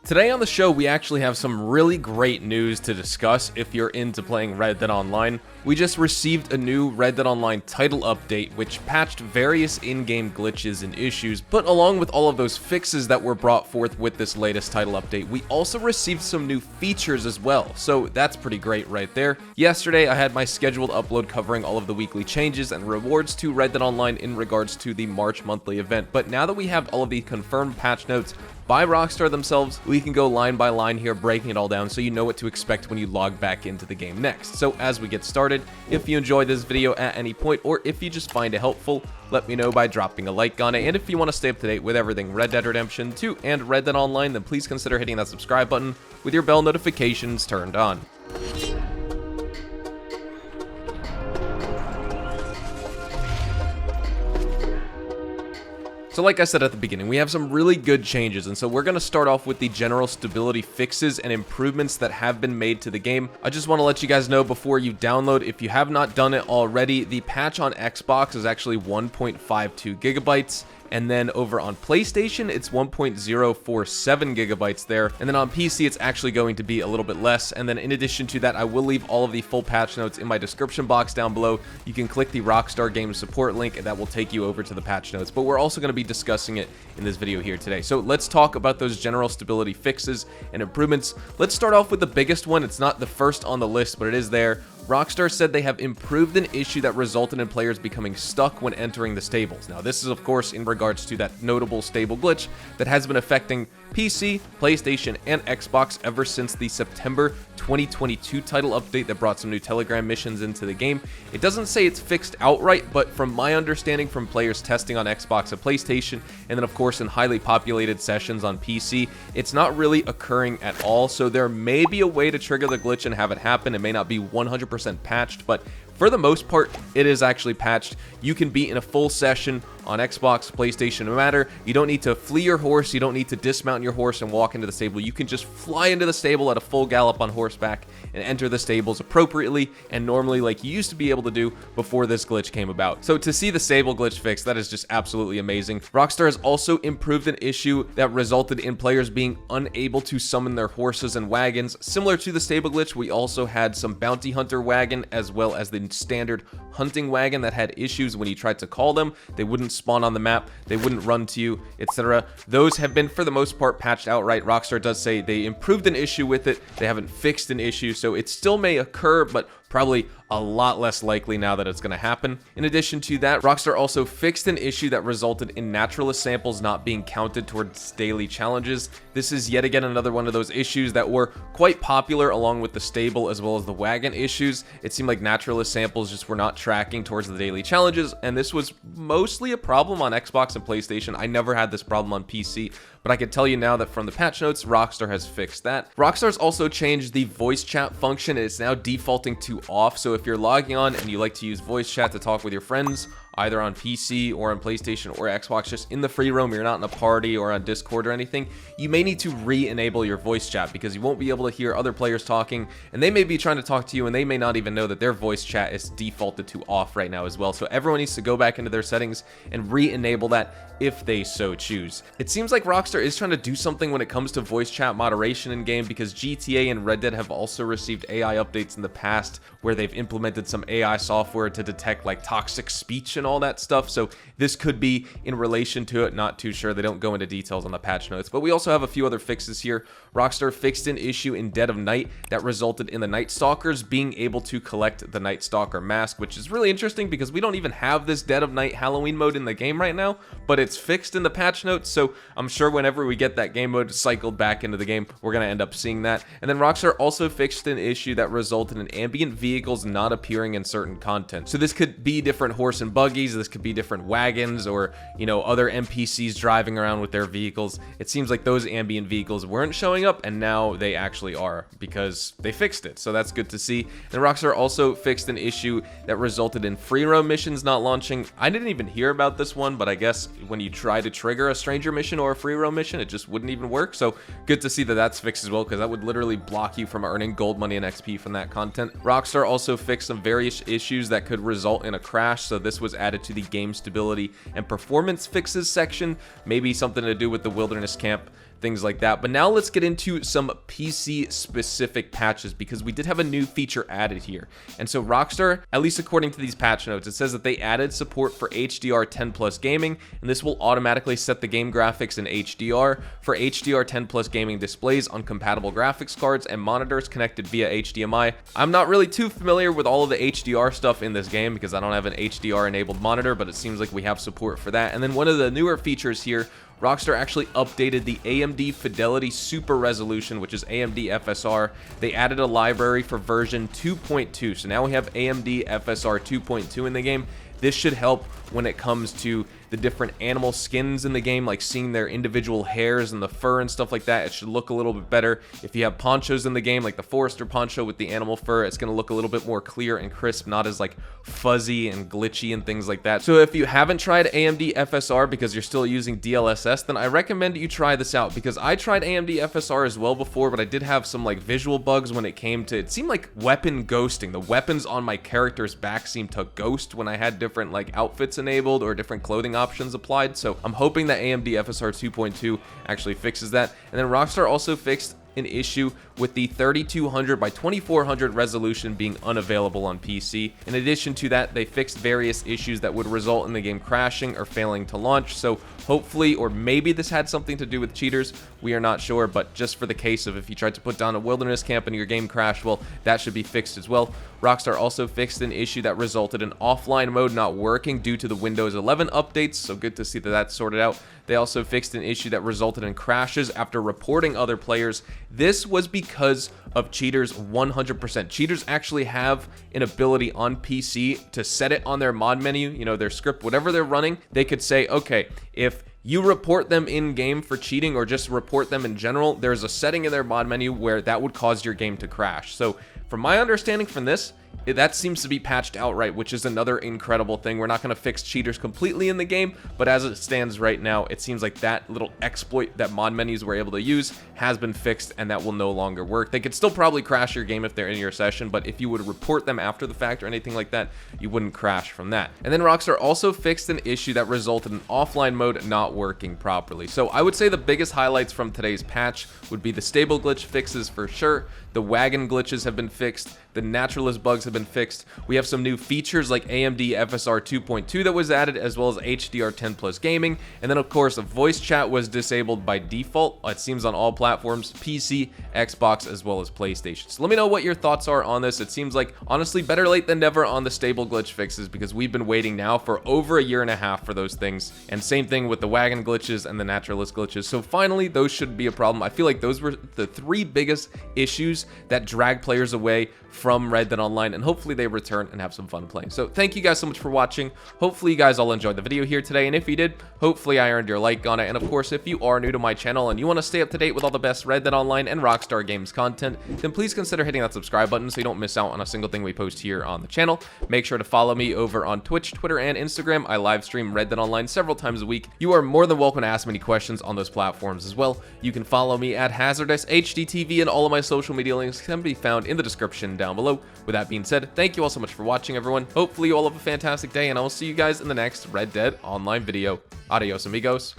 Today on the show, we actually have some really great news to discuss if you're into playing Red Dead Online. We just received a new Red Dead Online title update, which patched various in-game glitches and issues, but along with all of those fixes that were brought forth with this latest title update, we also received some new features as well, so that's pretty great right there. Yesterday, I had my scheduled upload covering all of the weekly changes and rewards to Red Dead Online in regards to the March monthly event, but now that we have all of the confirmed patch notes by Rockstar themselves, we can go line by line here, breaking it all down so you know what to expect when you log back into the game next. So as we get started, if you enjoyed this video at any point, or if you just find it helpful, let me know by dropping a like on it. And if you want to stay up to date with everything Red Dead Redemption 2 and Red Dead Online, then please consider hitting that subscribe button with your bell notifications turned on. So like I said at the beginning, we have some really good changes, and so we're going to start off with the general stability fixes and improvements that have been made to the game. I just want to let you guys know before you download, if you have not done it already, the patch on Xbox is actually 1.52 gigabytes. And then over on PlayStation, it's 1.047 gigabytes there. And then on PC, it's actually going to be a little bit less. And then in addition to that, I will leave all of the full patch notes in my description box down below. You can click the Rockstar Games support link, and that will take you over to the patch notes. But we're also going to be discussing it in this video here today. So let's talk about those general stability fixes and improvements. Let's start off with the biggest one. It's not the first on the list, but it is there. Rockstar said they have improved an issue that resulted in players becoming stuck when entering the stables. Now, this is, of course, in regards to that notable stable glitch that has been affecting PC, PlayStation, and Xbox ever since the September 2022 title update that brought some new Telegram missions into the game. It doesn't say it's fixed outright, but from my understanding from players testing on Xbox and PlayStation, and then of course in highly populated sessions on PC, it's not really occurring at all, so there may be a way to trigger the glitch and have it happen. It may not be 100% patched, but for the most part, it is actually patched. You can be in a full session on Xbox, PlayStation, no matter. You don't need to flee your horse. You don't need to dismount your horse and walk into the stable. You can just fly into the stable at a full gallop on horseback and enter the stables appropriately and normally like you used to be able to do before this glitch came about. So to see the stable glitch fixed, that is just absolutely amazing. Rockstar has also improved an issue that resulted in players being unable to summon their horses and wagons. Similar to the stable glitch, we also had some bounty hunter wagon as well as the standard hunting wagon that had issues when you tried to call them. They wouldn't spawn on the map, they wouldn't run to you, etc. Those have been for the most part patched outright. Rockstar does say they improved an issue with it, they haven't fixed an issue, so it still may occur, but probably a lot less likely now that it's going to happen. In addition to that, Rockstar also fixed an issue that resulted in naturalist samples not being counted towards daily challenges. This is yet again another one of those issues that were quite popular along with the stable as well as the wagon issues. It seemed like naturalist samples just were not tracking towards the daily challenges, and this was mostly a problem on Xbox and PlayStation. I never had this problem on PC, but I can tell you now that from the patch notes, Rockstar has fixed that. Rockstar's also changed the voice chat function. It's now defaulting to off, so if you're logging on and you like to use voice chat to talk with your friends, either on PC or on PlayStation or Xbox, just in the free roam, you're not in a party or on Discord or anything, you may need to re-enable your voice chat because you won't be able to hear other players talking, and they may be trying to talk to you and they may not even know that their voice chat is defaulted to off right now as well. So everyone needs to go back into their settings and re-enable that if they so choose. It seems like Rockstar is trying to do something when it comes to voice chat moderation in game, because GTA and Red Dead have also received AI updates in the past where they've implemented some AI software to detect like toxic speech and all that stuff. So this could be in relation to it, not too sure. They don't go into details on the patch notes, but we also have a few other fixes here. Rockstar fixed an issue in Dead of Night that resulted in the Night Stalkers being able to collect the Night Stalker mask, which is really interesting because we don't even have this Dead of Night Halloween mode in the game right now, but it's fixed in the patch notes, so I'm sure whenever we get that game mode cycled back into the game, we're going to end up seeing that. And then Rockstar also fixed an issue that resulted in ambient vehicles not appearing in certain content. So this could be different horse and buggies, this could be different wagons, or, you know, other NPCs driving around with their vehicles. It seems like those ambient vehicles weren't showing up, and now they actually are because they fixed it, so that's good to see. And Rockstar also fixed an issue that resulted in free roam missions not launching. I didn't even hear about this one, but I guess when you try to trigger a stranger mission or a free roam mission, it just wouldn't even work. So good to see that that's fixed as well, because that would literally block you from earning gold money and XP from that content. Rockstar also fixed some various issues that could result in a crash, so this was added to the game stability and performance fixes section. Maybe something to do with the wilderness camp things like that. But now let's get into some PC specific patches, because we did have a new feature added here. And so Rockstar, at least according to these patch notes, it says that they added support for HDR10+ gaming, and this will automatically set the game graphics in HDR for HDR10+ gaming displays on compatible graphics cards and monitors connected via HDMI. I'm not really too familiar with all of the HDR stuff in this game because I don't have an HDR enabled monitor, but it seems like we have support for that. And then one of the newer features here, Rockstar actually updated the AMD Fidelity Super Resolution, which is AMD FSR. They added a library for version 2.2. So now we have AMD FSR 2.2 in the game. This should help when it comes to the different animal skins in the game, like seeing their individual hairs and the fur and stuff like that. It should look a little bit better. If you have ponchos in the game, like the Forester poncho with the animal fur, it's going to look a little bit more clear and crisp, not as like fuzzy and glitchy and things like that. So if you haven't tried AMD FSR because you're still using DLSS, then I recommend you try this out, because I tried AMD FSR as well before, but I did have some like visual bugs when it came to, it seemed like weapon ghosting. The weapons on my character's back seemed to ghost when I had different like outfits enabled or different clothing options applied. So I'm hoping that AMD FSR 2.2 actually fixes that. And then Rockstar also fixed an issue with the 3200 by 2400 resolution being unavailable on PC. In addition to that, they fixed various issues that would result in the game crashing or failing to launch. So hopefully, or maybe this had something to do with cheaters, we are not sure, but just for the case of if you tried to put down a wilderness camp and your game crashed, well, that should be fixed as well. Rockstar also fixed an issue that resulted in offline mode not working due to the Windows 11 updates, so good to see that that's sorted out. They also fixed an issue that resulted in crashes after reporting other players. This was because of cheaters 100%. Cheaters actually have an ability on PC to set it on their mod menu, you know, their script, whatever they're running. They could say, okay, if you report them in game for cheating or just report them in general, there's a setting in their mod menu where that would cause your game to crash. So from my understanding from this, that seems to be patched outright, which is another incredible thing. We're not going to fix cheaters completely in the game, but as it stands right now, it seems like that little exploit that mod menus were able to use has been fixed, and that will no longer work. They could still probably crash your game if they're in your session, but if you would report them after the fact or anything like that, you wouldn't crash from that. And then Rockstar also fixed an issue that resulted in offline mode not working properly. So I would say the biggest highlights from today's patch would be the stable glitch fixes for sure. The wagon glitches have been fixed. The naturalist bugs have been fixed. We have some new features like AMD FSR 2.2 that was added, as well as HDR10+ gaming. And then of course, voice chat was disabled by default. It seems on all platforms, PC, Xbox, as well as PlayStation. So let me know what your thoughts are on this. It seems like, honestly, better late than never on the stable glitch fixes, because we've been waiting now for over a year and a half for those things. And same thing with the wagon glitches and the naturalist glitches. So finally, those shouldn't be a problem. I feel like those were the three biggest issues that drag players away from Red Dead Online, and hopefully they return and have some fun playing. So thank you guys so much for watching. Hopefully you guys all enjoyed the video here today, and if you did, hopefully I earned your like on it. And of course, if you are new to my channel and you want to stay up to date with all the best Red Dead Online and Rockstar Games content, then please consider hitting that subscribe button so you don't miss out on a single thing we post here on the channel. Make sure to follow me over on Twitch, Twitter, and Instagram. I live stream Red Dead Online several times a week. You are more than welcome to ask me any questions on those platforms as well. You can follow me at Hazardous HDTV, and all of my social media links can be found in the description down below. With that being said, thank you all so much for watching, everyone. Hopefully you all have a fantastic day, and I will see you guys in the next Red Dead Online video. Adios, amigos.